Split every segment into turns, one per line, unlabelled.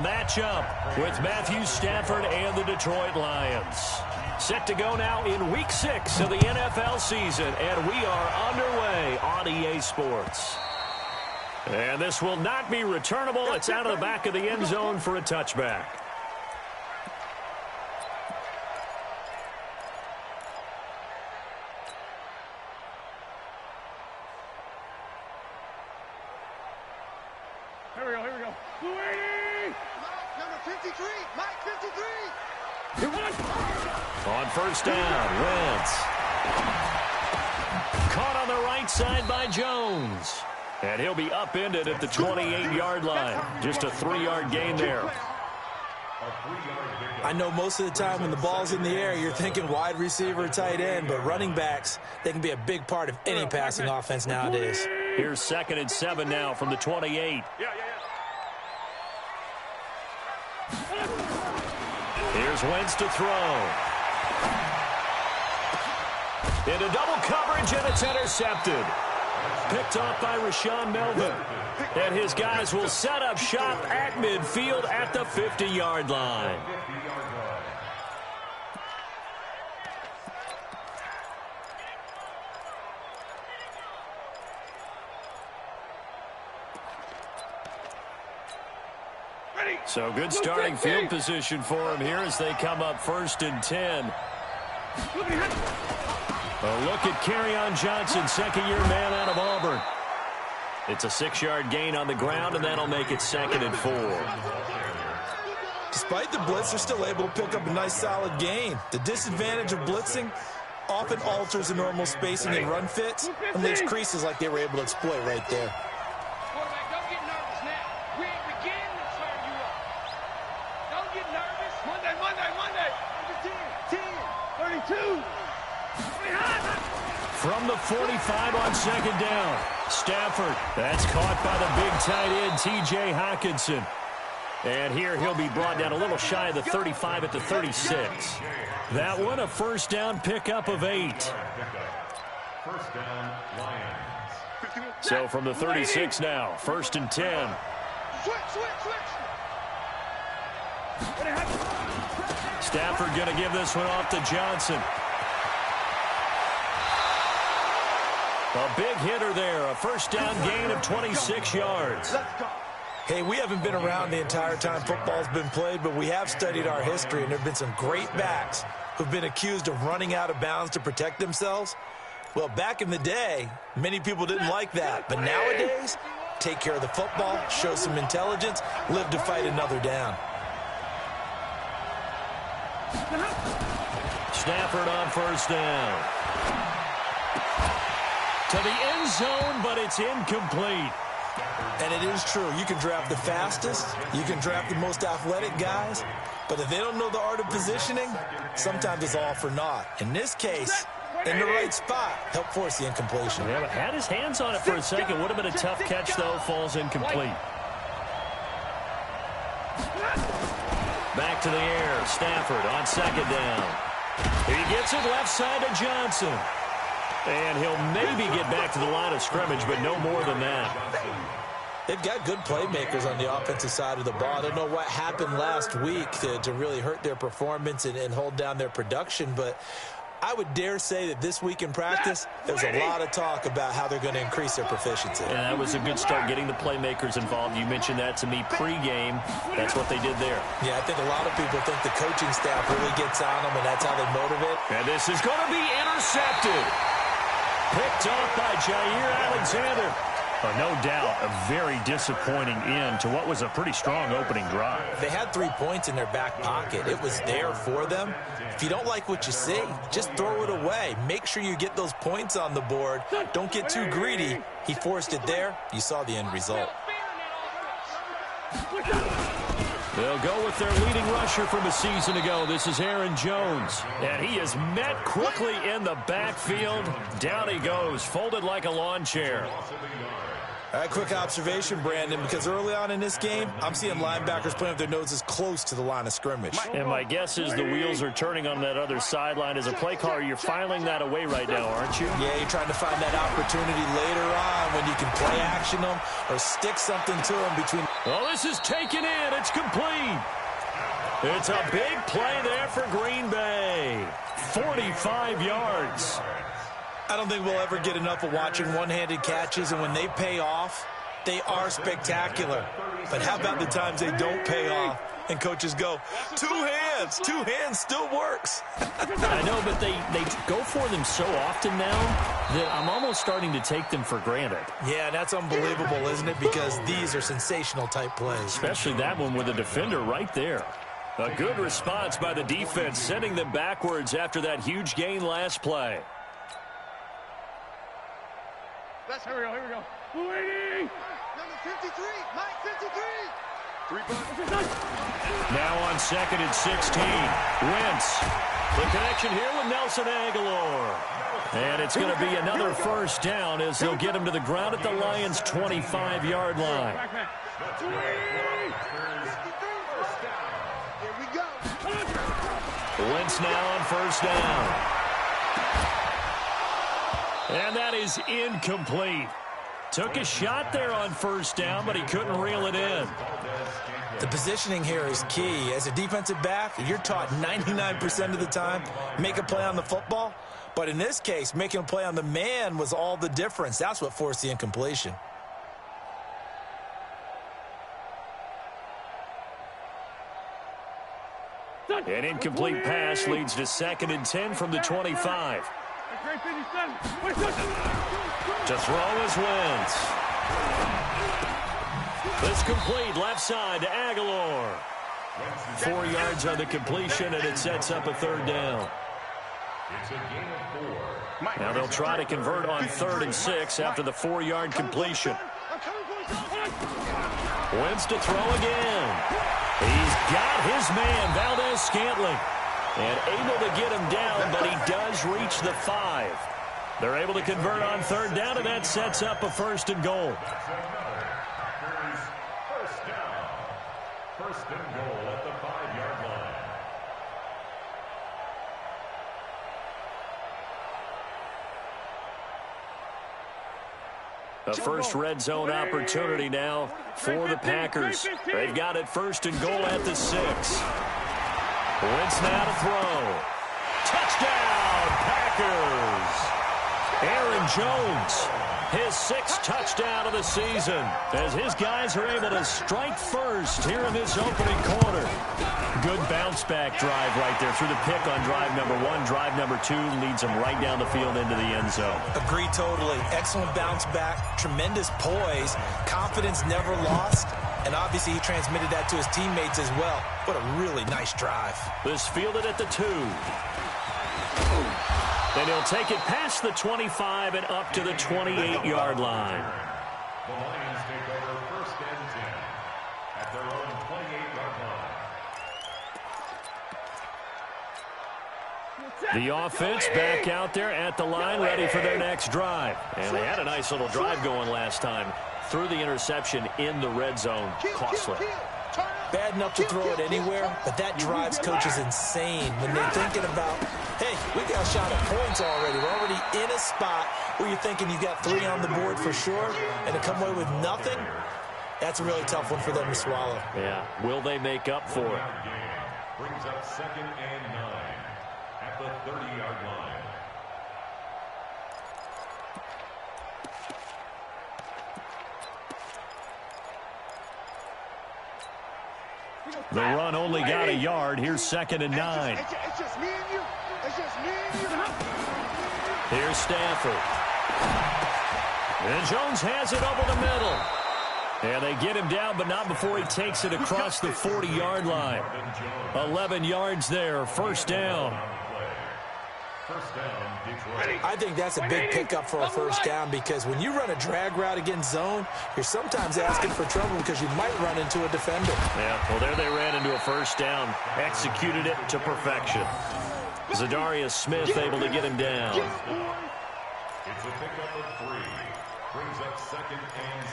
matchup with Matthew Stafford and the Detroit Lions. Set to go now in Week 6 of the NFL season, and we are underway on EA Sports. And this will not be returnable. It's out of the back of the end zone for a touchback.
Here we go. Louis! Number 53, Mike 53.
On first down, Wentz. Caught on the right side by Jones. And he'll be upended at the 28-yard line. Just a 3-yard gain there.
I know most of the time when the ball's in the air, you're thinking wide receiver, tight end, but running backs, they can be a big part of any passing offense nowadays.
Here's 2nd and 7 now from the 28. Here's Wentz to throw. Into double coverage, and it's intercepted. Picked off by Rashawn Melvin. And his guys will set up shop at midfield at the 50-yard line. So good starting field position for him here as they come up 1st and 10. A look at Kerryon Johnson, second-year man out of Auburn. It's a 6-yard gain on the ground, and that'll make it 2nd and 4.
Despite the blitz, they're still able to pick up a nice, solid gain. The disadvantage of blitzing often alters the normal spacing and run fits and leaves creases like they were able to exploit right there.
Quarterback, don't get nervous now. We ain't beginning to turn you up. Don't get nervous. Monday. 10, 32.
From the 45 on 2nd down. Stafford, that's caught by the big tight end, T.J. Hockenson. And here he'll be brought down a little shy of the 35 at the 36. That one a first down pickup of 8.
First down, Lions.
So from the 36 now, 1st and 10. Stafford going to give this one off to Johnson. A big hitter there, a first down gain of 26 yards.
Hey, we haven't been around the entire time football's been played, but we have studied our history, and there have been some great backs who've been accused of running out of bounds to protect themselves. Well, back in the day, many people didn't like that, but nowadays, take care of the football, show some intelligence, live to fight another down.
Stafford on first down. To the end zone, but it's incomplete.
And it is true. You can draft the fastest. You can draft the most athletic guys. But if they don't know the art of positioning, sometimes it's all for naught. In this case, in the right spot, helped force the incompletion.
Yeah, but had his hands on it for a second. Would have been a tough catch, though. Falls incomplete. Back to the air. Stafford on 2nd down. He gets it left side to Johnson. And he'll maybe get back to the line of scrimmage, but no more than that.
They've got good playmakers on the offensive side of the ball. I don't know what happened last week to really hurt their performance and hold down their production, but I would dare say that this week in practice, there's a lot of talk about how they're going to increase their proficiency.
And that was a good start, getting the playmakers involved. You mentioned that to me pregame. That's what they did there.
Yeah, I think a lot of people think the coaching staff really gets on them, and that's how they motivate.
And this is going to be intercepted. Picked off by Jair Alexander. No doubt a very disappointing end to what was a pretty strong opening drive.
They had 3 points in their back pocket. It was there for them. If you don't like what you see, just throw it away. Make sure you get those points on the board. Don't get too greedy. He forced it there. You saw the end result.
They'll go with their leading rusher from a season ago. This is Aaron Jones. And he is met quickly in the backfield. Down he goes, folded like a lawn chair.
All right, quick observation, Brandon, because early on in this game, I'm seeing linebackers playing with their noses close to the line of scrimmage.
And my guess is the wheels are turning on that other sideline. As a play caller, you're filing that away right now, aren't you?
Yeah, you're trying to find that opportunity later on when you can play action them or stick something to them between.
Oh, this is taken in. It's complete. It's a big play there for Green Bay. 45 yards.
I don't think we'll ever get enough of watching one-handed catches, and when they pay off, they are spectacular. But how about the times they don't pay off and coaches go, two hands still works.
I know, but they go for them so often now that I'm almost starting to take them for granted.
Yeah, that's unbelievable, isn't it? Because these are sensational type plays.
Especially that one with a defender right there. A good response by the defense, sending them backwards after that huge gain last play.
Here we go. Waiting. Number 53, Mike 53.
Now on 2nd and 16. Wentz. The connection here with Nelson Aguilar. And it's going to be another first down as they'll get him to the ground at the Lions' 25-yard line.
Here we go.
Wentz now on first down. And that is incomplete. Took a shot there on first down, but he couldn't reel it in.
The positioning here is key. As a defensive back, you're taught 99% of the time, make a play on the football. But in this case, making a play on the man was all the difference. That's what forced the incompletion.
An incomplete pass leads to 2nd and 10 from the 25. To throw is Wentz. This complete left side to Aguilar. 4 yards on the completion, and it sets up a third down. Now they'll try to convert on 3rd and 6 after the 4-yard completion. Wentz to throw again. He's got his man, Valdez-Scantling, and able to get him down, but he does reach the 5. They're able to convert on 3rd down, and that sets up a 1st and goal.
First and goal at the 5-yard line.
A first red zone opportunity now for the Packers. They've got it 1st and goal at the 6. Wentz now to throw. Touchdown, Packers! Aaron Jones, his 6th touchdown of the season, as his guys are able to strike first here in this opening quarter. Good bounce-back drive right there through the pick on drive number 1. Drive number 2 leads him right down the field into the end zone.
Agree totally. Excellent bounce back, tremendous poise, confidence never lost, and obviously he transmitted that to his teammates as well. What a really nice drive.
This fielded at the 2. Then he'll take it past the 25 and up to the 28-yard line.
The Lions take over 1st and 10 at their own 28-yard line.
The offense back out there at the line, ready for their next drive. And they had a nice little drive going last time. Threw the interception in the red zone. Costly.
Bad enough to throw it anywhere, but that drives coaches insane when they're thinking about, hey, we got a shot at points already. We're already in a spot where you're thinking you've got 3 on the board for sure, and to come away with nothing, that's a really tough one for them to swallow.
Yeah, will they make up for it?
Brings up 2nd and 9 at the 30-yard line.
The run only got a yard. Here's 2nd and 9.
It's just me and you. It's just me and you.
Here's Stafford. And Jones has it over the middle. And they get him down, but not before he takes it across the 40-yard line. 11 yards there. 1st down.
First down, Detroit.
I think that's a big pickup for a 1st down because when you run a drag route against zone, you're sometimes asking for trouble because you might run into a defender.
Yeah, well, there they ran into a 1st down. Executed it to perfection. Zadarius Smith able to get him down.
It's a pickup of 3. Brings up 2nd and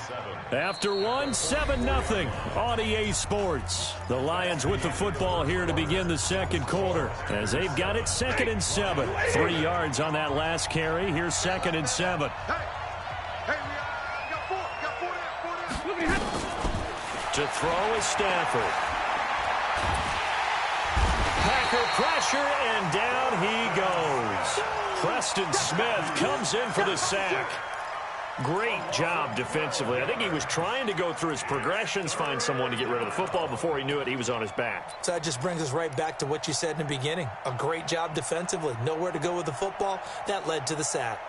7.
After 1, 7-0 on EA Sports. The Lions with the football here to begin the 2nd quarter as they've got it 2nd and 7. 3 yards on that last carry. Here's 2nd and 7.
Hey, we got 4. Got 4 down.
To throw is Stafford. Packer pressure, and down he goes. Preston Smith comes in for the sack. Great job defensively. I think he was trying to go through his progressions, find someone to get rid of the football. Before he knew it, he was on his back.
So that just brings us right back to what you said in the beginning. A great job defensively. Nowhere to go with the football. That led to the sack.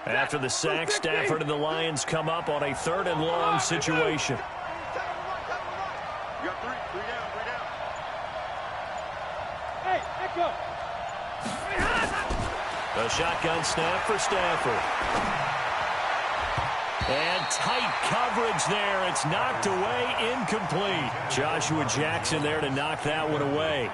After the sack, Stafford and the Lions come up on a 3rd and long situation.
You got three down. Hey, echo.
A shotgun snap for Stafford. And tight coverage there. It's knocked away, incomplete. Joshua Jackson there to knock that one away.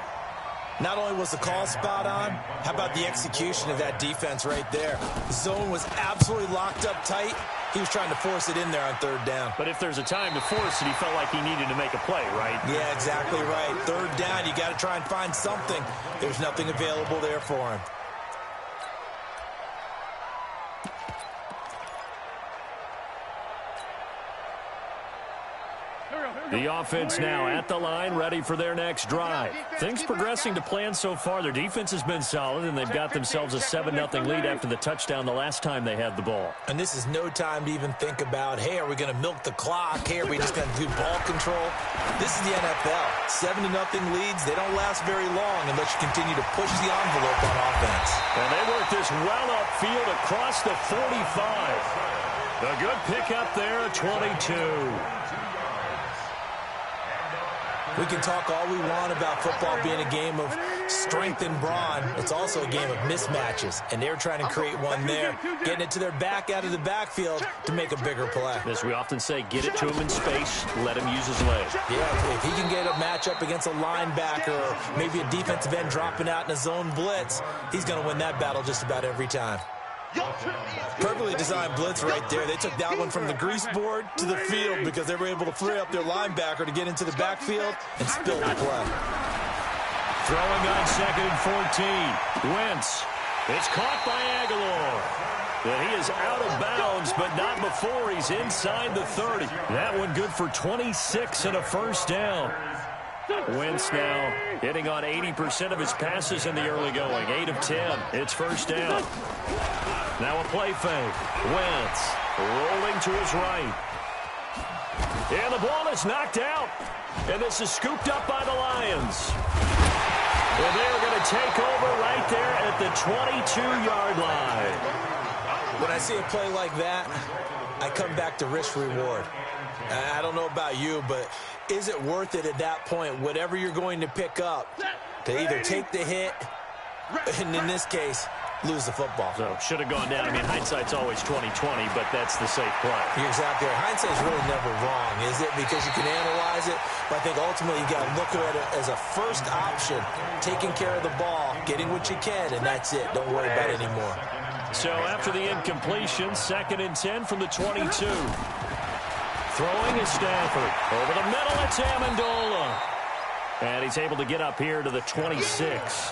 Not only was the call spot on, how about the execution of that defense right there? The zone was absolutely locked up tight. He was trying to force it in there on 3rd down.
But if there's a time to force it, he felt like he needed to make a play, right?
Yeah, exactly right. 3rd down, you got to try and find something. There's nothing available there for him.
The offense now at the line, ready for their next drive. Things progressing to plan so far. Their defense has been solid, and they've got themselves a 7-0 lead after the touchdown the last time they had the ball.
And this is no time to even think about, hey, are we going to milk the clock? Hey, are we just going to do ball control? This is the NFL. 7-0 leads, they don't last very long unless you continue to push the envelope on offense.
And they work this well upfield across the 45. A good pickup there at 22.
We can talk all we want about football being a game of strength and brawn. It's also a game of mismatches, and they're trying to create one there, getting it to their back out of the backfield to make a bigger play.
As we often say, get it to him in space, let him use his legs.
Yeah, if he can get a matchup against a linebacker or maybe a defensive end dropping out in a zone blitz, he's going to win that battle just about every time. Perfectly designed blitz right there. They took that one from the grease board to the field because they were able to free up their linebacker to get into the backfield and spill the play.
Throwing on 2nd and 14. Wentz. It's caught by Aguilar. And he is out of bounds, but not before he's inside the 30. That one good for 26 and a 1st down. Wentz now hitting on 80% of his passes in the early going. 8 of 10. It's 1st down. Now a play fake. Wentz rolling to his right. And the ball is knocked out. And this is scooped up by the Lions. And they're going to take over right there at the 22-yard line.
When I see a play like that, I come back to risk-reward. I don't know about you, but is it worth it at that point, whatever you're going to pick up, to either take the hit, and in this case, lose the football?
So, should have gone down. I mean, hindsight's always 20/20, but that's the safe play.
You're exactly right. Hindsight's really never wrong, is it? Because you can analyze it, but I think ultimately you got to look at it as a first option, taking care of the ball, getting what you can, and that's it. Don't worry about it anymore.
So, after the incompletion, 2nd and 10 from the 22. Throwing is Stafford. Over the middle, it's Amendola. And he's able to get up here to the 26.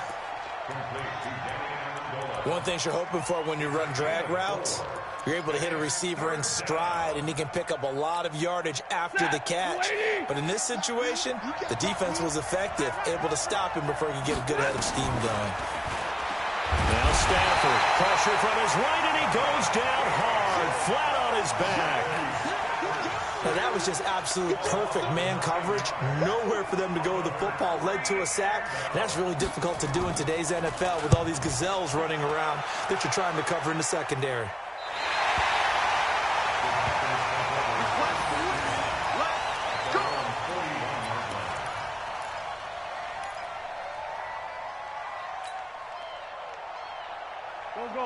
One thing you're hoping for when you run drag routes, you're able to hit a receiver in stride, and he can pick up a lot of yardage after the catch. But in this situation, the defense was effective, able to stop him before he could get a good head of steam going.
Now Stafford, pressure from his right, and he goes down hard, flat on his back.
Now, that was just absolute perfect man coverage. Nowhere for them to go with the football. Led to a sack. That's really difficult to do in today's NFL with all these gazelles running around that you're trying to cover in the secondary.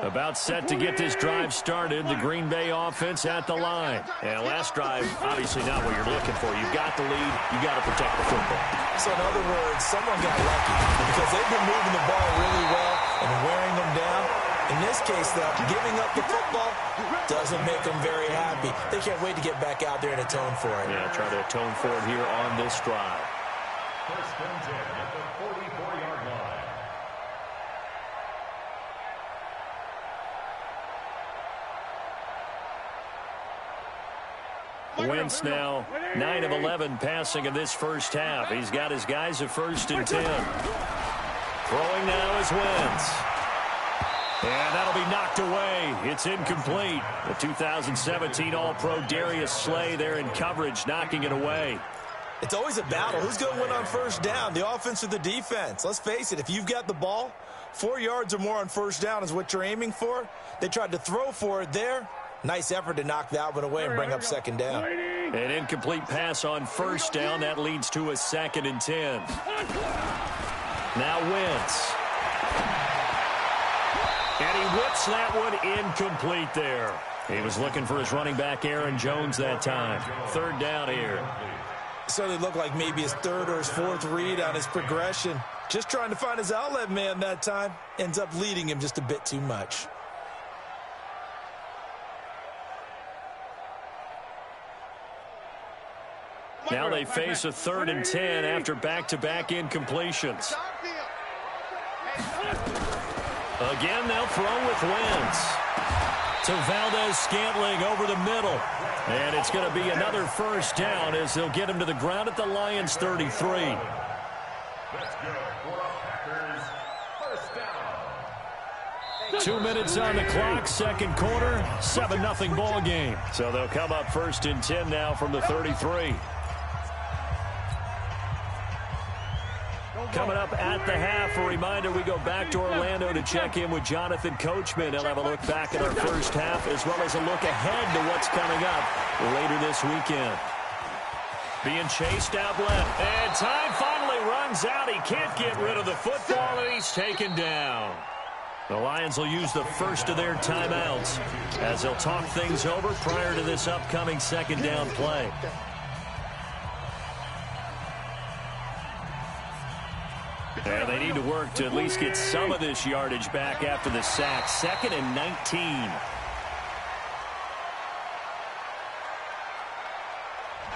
About set to get this drive started, the Green Bay offense at the line. And last drive, obviously not what you're looking for. You've got the lead. You've got to protect the football.
So in other words, someone got lucky because they've been moving the ball really well and wearing them down. In this case, though, giving up the football doesn't make them very happy. They can't wait to get back out there and atone for it.
Yeah, try to atone for it here on this drive.
1st and 10 at the 44-yard line.
Wentz now 9 of 11 passing in this first half. He's got his guys at 1st and 10. Throwing now is Wentz. And that'll be knocked away. It's incomplete. The 2017 All-Pro Darius Slay there in coverage, knocking it away.
It's always a battle. Who's going to win on first down, the offense or the defense? Let's face it, if you've got the ball, 4 yards or more on first down is what you're aiming for. They tried to throw for it there. Nice effort to knock that one away and bring up second down.
An incomplete pass on first down. That leads to a 2nd and 10. Now Wentz. And he whips that one incomplete there. He was looking for his running back, Aaron Jones, that time. 3rd down here.
Certainly looked like maybe his 3rd or his 4th read on his progression. Just trying to find his outlet man that time. Ends up leading him just a bit too much.
Now they face a 3rd and 10 after back-to-back incompletions. Again, they'll throw with Wentz. To Valdez-Scantling over the middle. And it's going to be another first down as they'll get him to the ground at the Lions' 33.
That's good for a Packers first down.
2 minutes on the clock, 2nd quarter, 7-0 ball game. So they'll come up 1st and 10 now from the 33. Coming up at the half, a reminder, we go back to Orlando to check in with Jonathan Coachman. He'll have a look back at our first half as well as a look ahead to what's coming up later this weekend. Being chased out left, and time finally runs out. He can't get rid of the football, and he's taken down. The Lions will use the first of their timeouts as they'll talk things over prior to this upcoming 2nd down play. And they need to work to at least get some of this yardage back after the sack. 2nd and 19.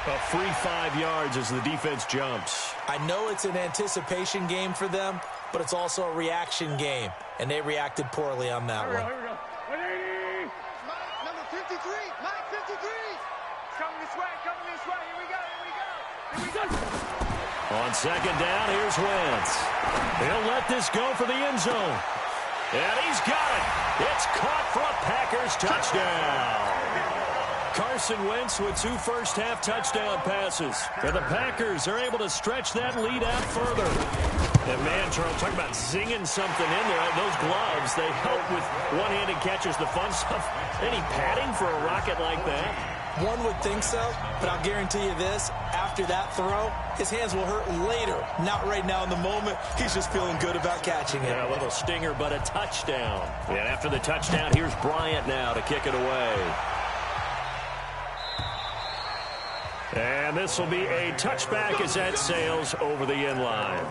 A free 5 yards as the defense jumps.
I know it's an anticipation game for them, but it's also a reaction game, and they reacted poorly on that one.
Here we go. 180. Mike, number 53. Mike, 53. Coming this way. Coming this way. Here we go. Here we go. Here we go.
On 2nd down, here's Wentz. He'll let this go for the end zone. And he's got it. It's caught for a Packers touchdown. Carson Wentz with 2 first-half touchdown passes. And the Packers are able to stretch that lead out further. And man, Charles, talk about zinging something in there. Those gloves, they help with one-handed catches, the fun stuff. Any padding for a rocket like that?
One would think so, but I'll guarantee you this, after that throw, his hands will hurt later, not right now in the moment. He's just feeling good about catching it.
Yeah, a little stinger, but a touchdown. And after the touchdown, here's Bryant now to kick it away. And this will be a touchback as that sails over the end line.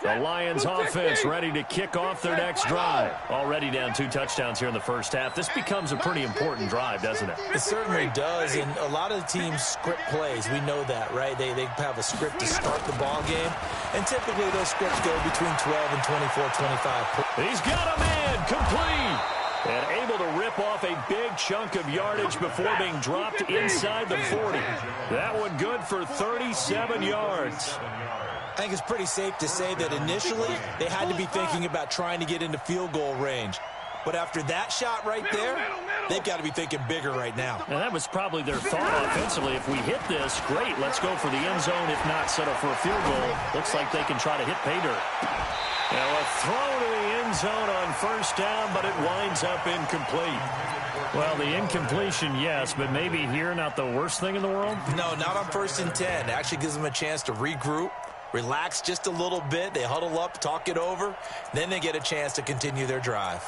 The Lions offense ready to kick off their next drive. Already down 2 touchdowns here in the first half. This becomes a pretty important drive, doesn't it?
It certainly does, and a lot of the teams script plays. We know that, right? They have a script to start the ball game, and typically those scripts go between 12 and 24, 25.
He's got a man complete. And able to rip off a big chunk of yardage before being dropped inside the 40. That one good for 37 yards.
I think it's pretty safe to say that initially they had to be thinking about trying to get into field goal range. But after that shot right there, they've got to be thinking bigger right now.
And that was probably their thought offensively. If we hit this, great, let's go for the end zone. If not, settle for a field goal. Looks like they can try to hit pay dirt. Now a throw to the end zone on first down, but it winds up incomplete. Well, the incompletion, yes, but maybe here not the worst thing in the world?
No, not on 1st and 10. It actually gives them a chance to regroup, relax just a little bit. They huddle up, talk it over. Then they get a chance to continue their drive.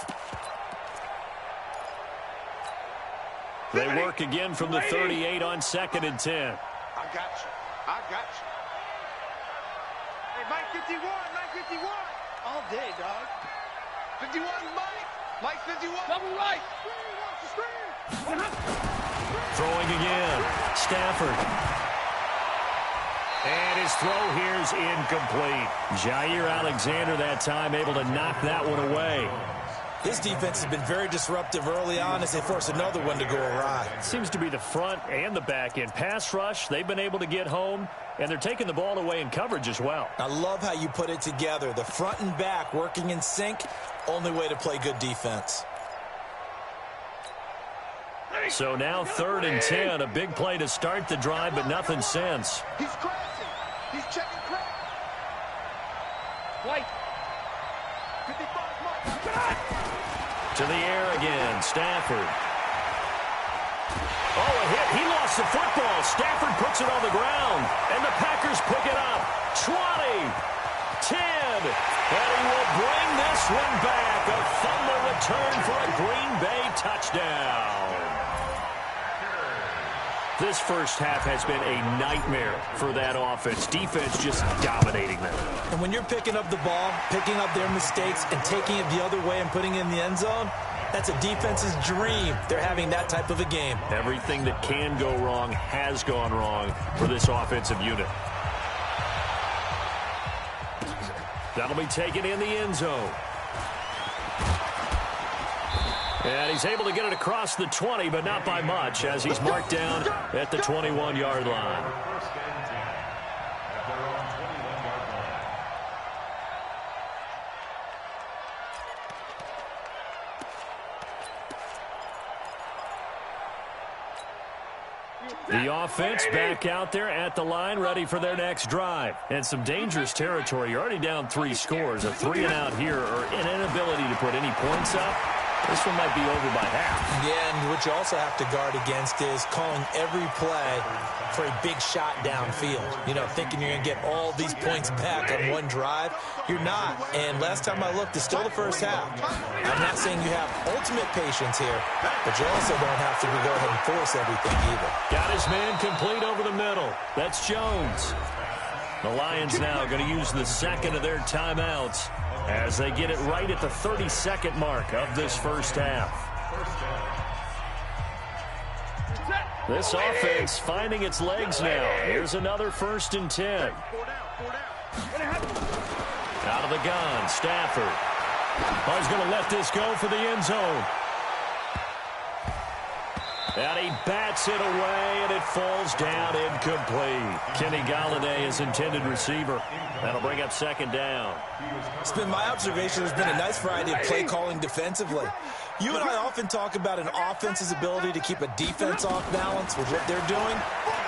They work again from the 38 on 2nd and 10.
I got you. I got you. Hey, Mike 51, Mike 51. All day, dog. 51, Mike. Mike 51. Double right.
Throwing again. Stafford. And his throw here is incomplete. Jair Alexander that time able to knock that one away.
This defense has been very disruptive early on as they force another one to go awry.
Seems to be the front and the back end. Pass rush, they've been able to get home, and they're taking the ball away in coverage as well.
I love how you put it together. The front and back working in sync, only way to play good defense.
So now 3rd and 10, a big play to start the drive, but nothing since.
He's crashing. He's checking crack. White. 55, Mike.
To the air again, Stafford. Oh, a hit. He lost the football. Stafford puts it on the ground, and the Packers pick it up. 20, 10, and he will bring this one back. A fumble return for a Green Bay touchdown. This first half has been a nightmare for that offense. Defense just dominating them.
And when you're picking up the ball, picking up their mistakes, and taking it the other way and putting it in the end zone, that's a defense's dream. They're having that type of a game.
Everything that can go wrong has gone wrong for this offensive unit. That'll be taken in the end zone. And he's able to get it across the 20, but not by much, as he's marked down at the 21-yard line. The offense back out there at the line, ready for their next drive. And some dangerous territory. You're already down 3 scores. A 3-and-out here, or an inability to put any points up. This one might be over by half.
Yeah, and what you also have to guard against is calling every play for a big shot downfield. You know, thinking you're going to get all these points back on one drive. You're not. And last time I looked, it's still the first half. I'm not saying you have ultimate patience here, but you also don't have to go ahead and force everything either.
Got his man complete over the middle. That's Jones. The Lions now going to use the second of their timeouts as they get it right at the 32nd mark of this first half. This offense finding its legs now. Here's another 1st and 10. Out of the gun, Stafford. Oh, he's going to let this go for the end zone. And he bats it away, and it falls down incomplete. Kenny Galladay is intended receiver. That'll bring up 2nd down.
It's been my observation there's been a nice variety of play calling defensively. You and I often talk about an offense's ability to keep a defense off balance with what they're doing.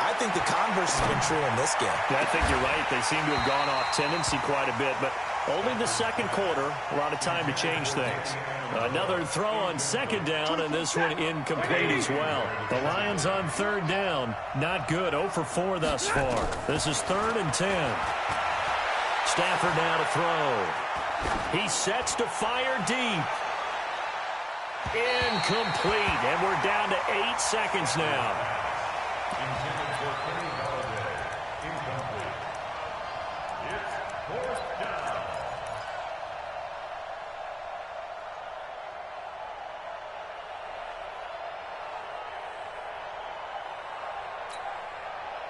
I think the converse has been true in this game.
Yeah, I think you're right. They seem to have gone off tendency quite a bit, but only the second quarter, a lot of time to change things. Another throw on 2nd down, and this one incomplete as well. The Lions on 3rd down. Not good. 0 for 4 thus far. This is 3rd and 10. Stafford now to throw. He sets to fire deep. Incomplete, and we're down to 8 seconds now.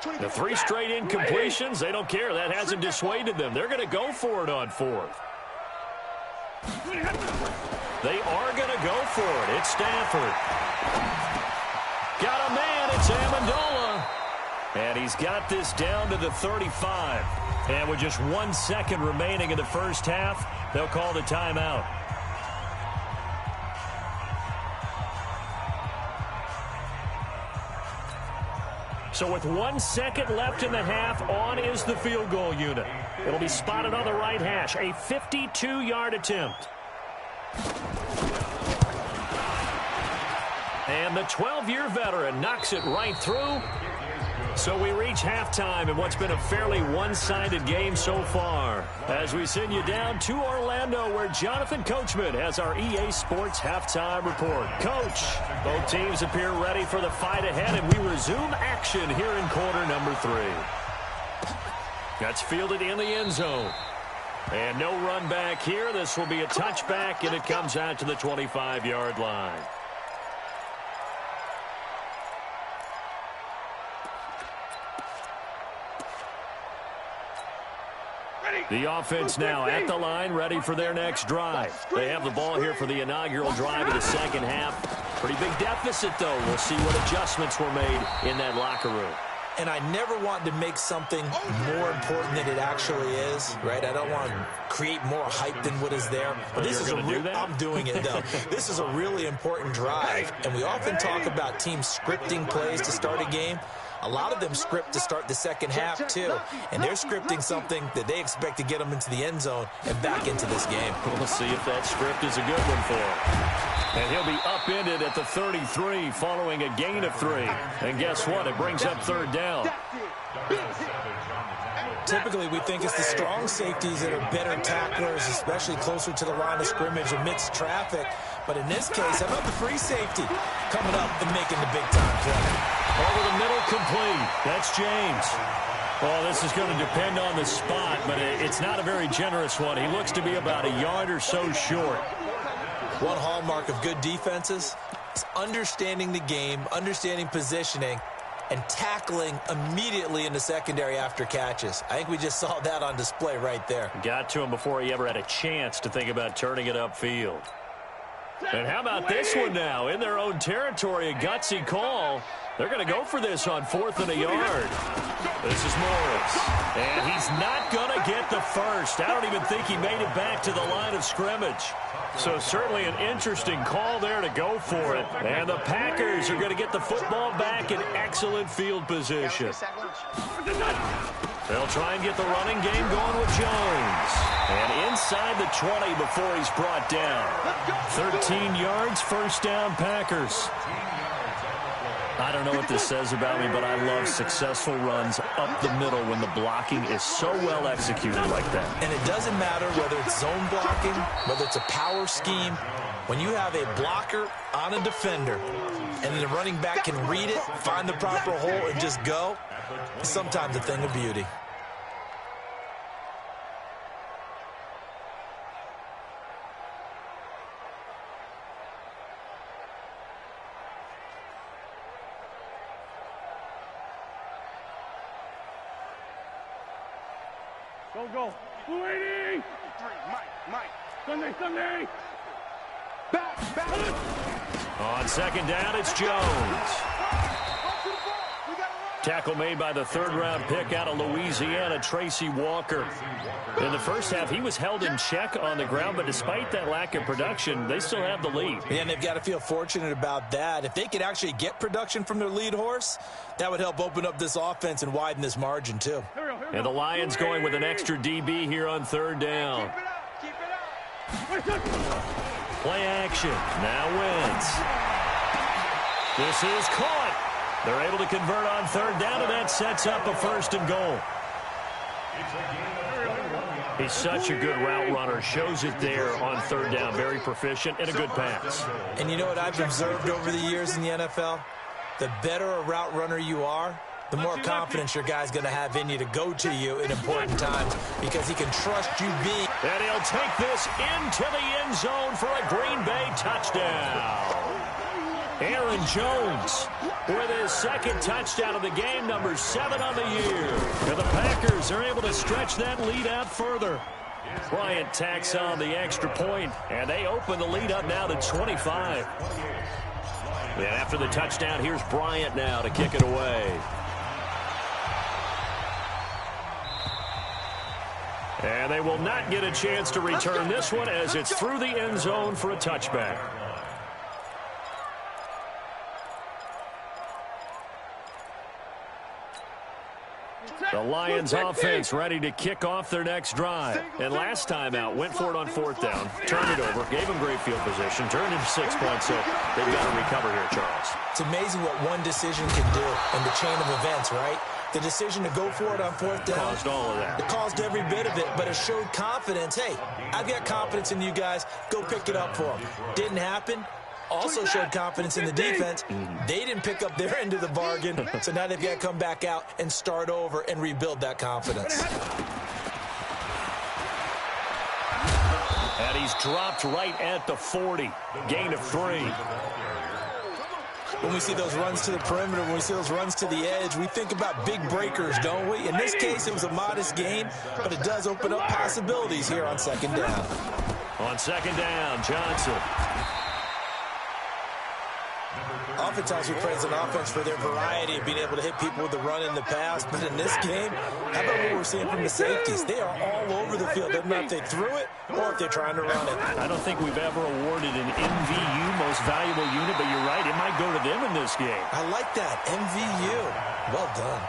The 3 straight incompletions, they don't care. That hasn't dissuaded them. They're going to go for it on 4th. They are going to go for it. It's Stafford. Got a man. It's Amendola. And he's got this down to the 35. And with just 1 second remaining in the first half, they'll call the timeout. So with 1 second left in the half, on is the field goal unit. It'll be spotted on the right hash. A 52-yard attempt. And the 12-year veteran knocks it right through. So we reach halftime in what's been a fairly one-sided game so far. As we send you down to Orlando, where Jonathan Coachman has our EA Sports halftime report. Coach, both teams appear ready for the fight ahead, and we resume action here in quarter number 3. That's fielded in the end zone. And no run back here. This will be a touchback, and it comes out to the 25-yard line. The offense now at the line, ready for their next drive. They have the ball here for the inaugural drive of the second half. Pretty big deficit, though. We'll see what adjustments were made in that locker room.
And I never want to make something more important than it actually is, right? I don't want to create more hype than what is there. But this is I'm doing it, though. This is a really important drive. And we often talk about teams scripting plays to start a game. A lot of them script to start the second half, too. And they're scripting something that they expect to get them into the end zone and back into this game.
We'll see if that script is a good one for him. And he'll be upended at the 33 following a gain of 3. And guess what? It brings up third down.
Typically, we think it's the strong safeties that are better tacklers, especially closer to the line of scrimmage amidst traffic. But in this case, how about the free safety coming up and making the big-time play?
Over the middle, complete. That's James. Well, this is going to depend on the spot, but it's not a very generous one. He looks to be about a yard or so short.
One hallmark of good defenses is understanding the game, understanding positioning, and tackling immediately in the secondary after catches. I think we just saw that on display right there.
Got to him before he ever had a chance to think about turning it upfield. And how about this one now? In their own territory, a gutsy call. They're going to go for this on 4th and a yard. This is Morris. And he's not going to get the first. I don't even think he made it back to the line of scrimmage. So certainly an interesting call there to go for it. And the Packers are going to get the football back in excellent field position. They'll try and get the running game going with Jones. And inside the 20 before he's brought down. 13 yards, first down, Packers. I don't know what this says about me, but I love successful runs up the middle when the blocking is so well executed like that.
And it doesn't matter whether it's zone blocking, whether it's a power scheme. When you have a blocker on a defender and the running back can read it, find the proper hole, and just go, it's sometimes a thing of beauty.
Go. 280. Mike. Sunday. Back.
On second down, it's Jones. Tackle made by the third-round pick out of Louisiana, Tracy Walker. In the first half, he was held in check on the ground, but despite that lack of production, they still have the lead.
Yeah, and they've got to feel fortunate about that. If they could actually get production from their lead horse, that would help open up this offense and widen this margin, too.
And the Lions going with an extra DB here on third down. Play action. Now wins. This is caught. They're able to convert on third down, and that sets up a first and goal. He's such a good route runner. Shows it there on third down. Very proficient and a good pass.
And you know what I've observed over the years in the NFL? The better a route runner you are, the more confidence your guy's going to have in you to go to you in important times because he can trust you being.
And he'll take this into the end zone for a Green Bay touchdown. Aaron Jones with his second touchdown of the game, number 7 on the year. And the Packers are able to stretch that lead out further. Bryant tacks on the extra point, and they open the lead up now to 25. And after the touchdown, here's Bryant now to kick it away. And they will not get a chance to return this one as it's through the end zone for a touchback. The Lions offense ready to kick off their next drive. And last time out, went for it on 4th down, turned it over, gave them great field position, turned into 6 points, so they've got to recover here, Charles.
It's amazing what one decision can do in the chain of events, right? The decision to go for it on 4th down.
Caused all of that.
It caused every bit of it, but it showed confidence. Hey, I've got confidence in you guys. Go pick it up for them. Didn't happen. Also showed confidence in the defense. They didn't pick up their end of the bargain, so now they've got to come back out and start over and rebuild that confidence.
And he's dropped right at the 40. Gain of 3.
When we see those runs to the perimeter, when we see those runs to the edge, we think about big breakers, don't we? In this case, it was a modest gain, but it does open up possibilities here on 2nd down.
On 2nd down, Johnson.
Oftentimes we praise an offense for their variety of being able to hit people with the run and the pass, but in this game, how about what we're seeing from the safeties? They are all over the field. Doesn't matter if they threw it or if they're trying to run it.
I don't think we've ever awarded an MVU, most valuable unit, but you're right, it might go to them in this game.
I like that, MVU. Well done.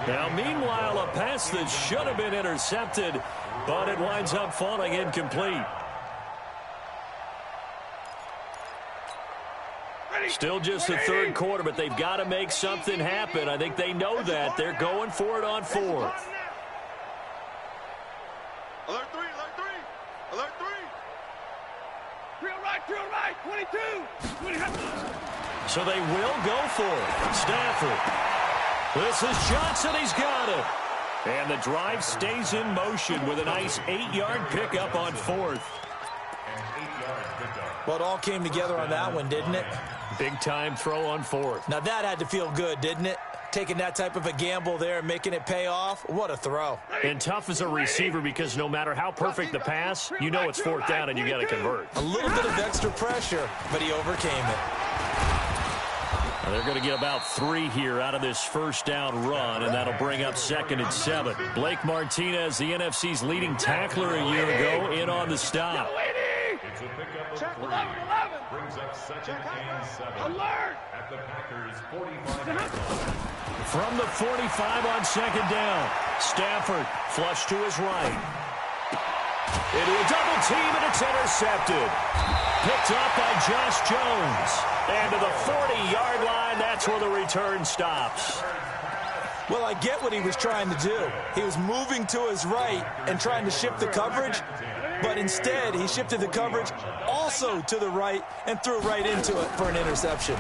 Now, meanwhile, a pass that should have been intercepted, but it winds up falling incomplete. Still just the 3rd quarter, but they've got to make something happen. I think they know that. They're going for it on 4th.
Alert 3, alert 3, alert 3.
Drill right, 22.
So they will go for it. Stafford. This is Johnson. He's got it. And the drive stays in motion with a nice 8-yard pickup on 4th.
Well, it all came together on that one, didn't it?
Big-time throw on 4th.
Now, that had to feel good, didn't it? Taking that type of a gamble there and making it pay off. What a throw.
And tough as a receiver because no matter how perfect the pass, you know it's 4th down and you got to convert.
A little bit of extra pressure, but he overcame it.
Now they're going to get about 3 here out of this 1st down run, and that'll bring up 2nd and 7. Blake Martinez, the NFC's leading tackler a year ago, in on the stop.
It's a pickup of 3. Brings up 2nd and 7.
Alert!
At the Packers' 45-yard line.
From the 45 on 2nd down, Stafford flush to his right. Into a double team, and it's intercepted. Picked up by Josh Jones. And to the 40-yard line, that's where the return stops.
Well, I get what he was trying to do. He was moving to his right and trying to shift the coverage, but instead he shifted the coverage also to the right and threw right into it for an interception.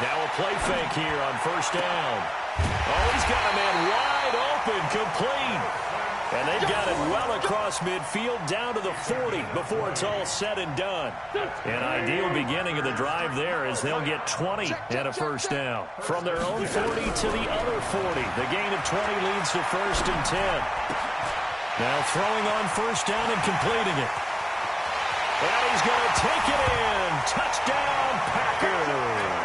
Now a play fake here on 1st down. Oh, he's got a man wide open, complete. And they've got it well across midfield down to the 40 before it's all said and done. An ideal beginning of the drive there as they'll get 20 and a 1st down. From their own 40 to the other 40. The gain of 20 leads to 1st and 10. Now throwing on 1st down and completing it. And he's going to take it in. Touchdown, Packers.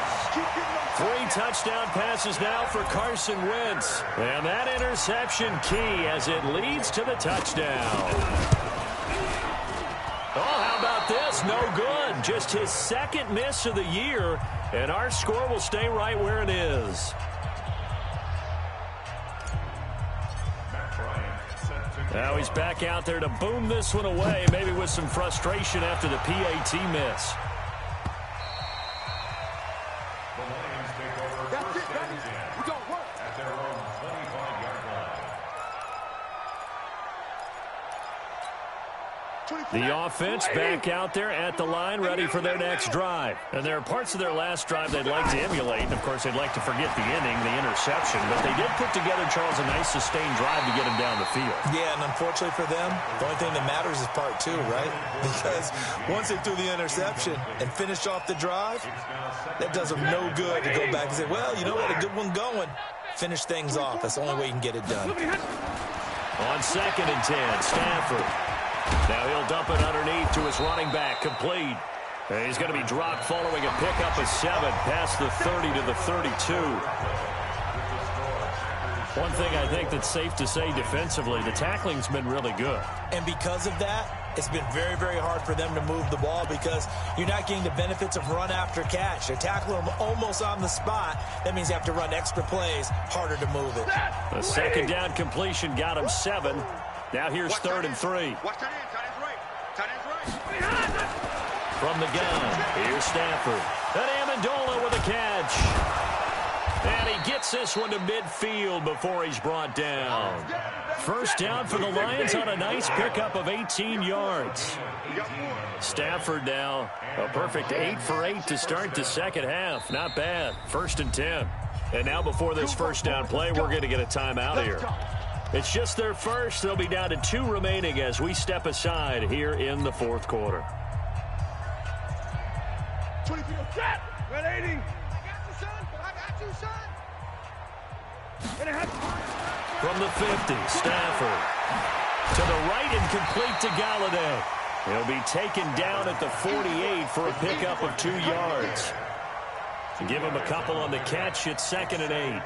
3 touchdown passes now for Carson Wentz. And that interception key as it leads to the touchdown. Oh, how about this? No good. Just his 2nd miss of the year. And our score will stay right where it is. Now he's back out there to boom this one away, maybe with some frustration after the PAT miss.
The Lions take over 1st and 10 at their own 25-yard line.
The offense back out there at the line, ready for their next drive. And there are parts of their last drive they'd like to emulate. And, of course, they'd like to forget the inning, the interception. But they did put together, Charles, a nice sustained drive to get him down the field.
Yeah, and unfortunately for them, the only thing that matters is part two, right? Because once they threw the interception and finished off the drive, that does them no good to go back and say, well, you know what, a good one going. Finish things off. That's the only way you can get it done.
On 2nd and 10, Stafford. Now he'll dump it underneath to his running back, complete. And he's going to be dropped following a pickup of 7 past the 30 to the 32. One thing I think that's safe to say defensively, the tackling's been really good.
And because of that, it's been very, very hard for them to move the ball because you're not getting the benefits of run after catch. They're tackling them almost on the spot. That means you have to run extra plays, harder to move it.
The second down completion got him 7. Now here's 3rd and 3.
Watch tight end. Tight end's right. Tight end's right.
From the gun, here's Stafford. And Amendola with a catch. And he gets this one to midfield before he's brought down. First down for the Lions on a nice pickup of 18 yards. Stafford now a perfect 8 for 8 to start the second half. Not bad. 1st and 10. And now before this first down play, we're going to get a timeout here. It's just their first. They'll be down to 2 remaining as we step aside here in the 4th quarter.
20 feet of set. 180.
From the 50, Stafford. To the right and complete to Galladay. He'll be taken down at the 48 for a pickup of 2 yards. Give him a couple on the catch. It's 2nd and 8.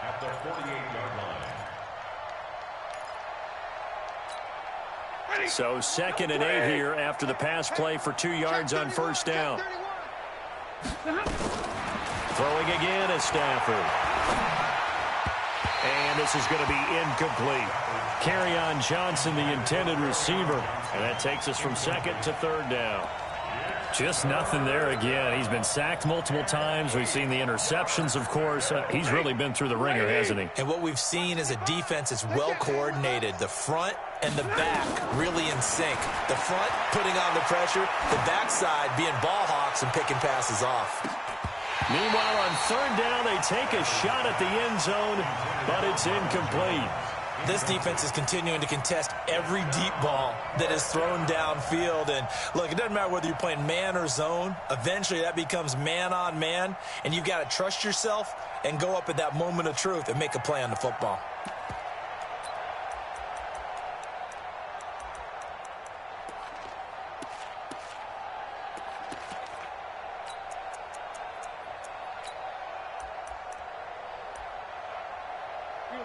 At the 48-yard line.
So 2nd and 8 here after the pass play for 2 yards on first down. Throwing again is Stafford. And this is going to be incomplete. Kerryon Johnson, the intended receiver. And that takes us from 2nd to 3rd down. Just nothing there again. He's been sacked multiple times. We've seen the interceptions, of course. He's really been through the ringer, hasn't he?
And what we've seen is a defense that's well coordinated. The front and the back really in sync. The front putting on the pressure. The backside being ball hawks and picking passes off.
Meanwhile, on 3rd down, they take a shot at the end zone, but it's incomplete.
This defense is continuing to contest every deep ball that is thrown downfield. And, look, it doesn't matter whether you're playing man or zone. Eventually, that becomes man on man, and you've got to trust yourself and go up at that moment of truth and make a play on the football.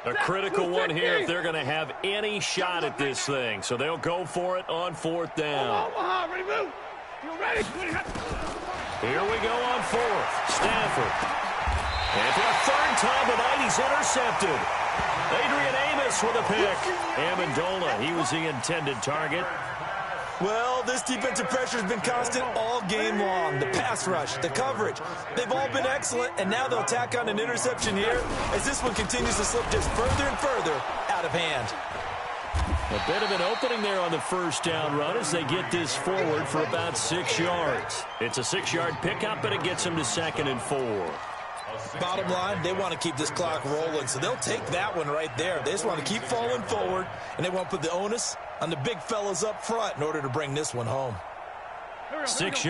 A critical one here if they're going to have any shot at this thing. So they'll go for it on 4th down.
Ready, move. You ready?
Here we go on 4th. Stafford. And for the 3rd time tonight, he's intercepted. Adrian Amos with a pick. Amendola, he was the intended target.
Well, this defensive pressure has been constant all game long. The pass rush, the coverage, they've all been excellent, and now they'll tack on an interception here as this one continues to slip just further and further out of hand.
A bit of an opening there on the first down run as they get this forward for about 6 yards. It's a 6-yard pickup, but it gets them to 2nd and 4.
Bottom line, they want to keep this clock rolling, so they'll take that one right there. They just want to keep falling forward, and they want to put the onus on the big fellas up front in order to bring this one home.
6 yards.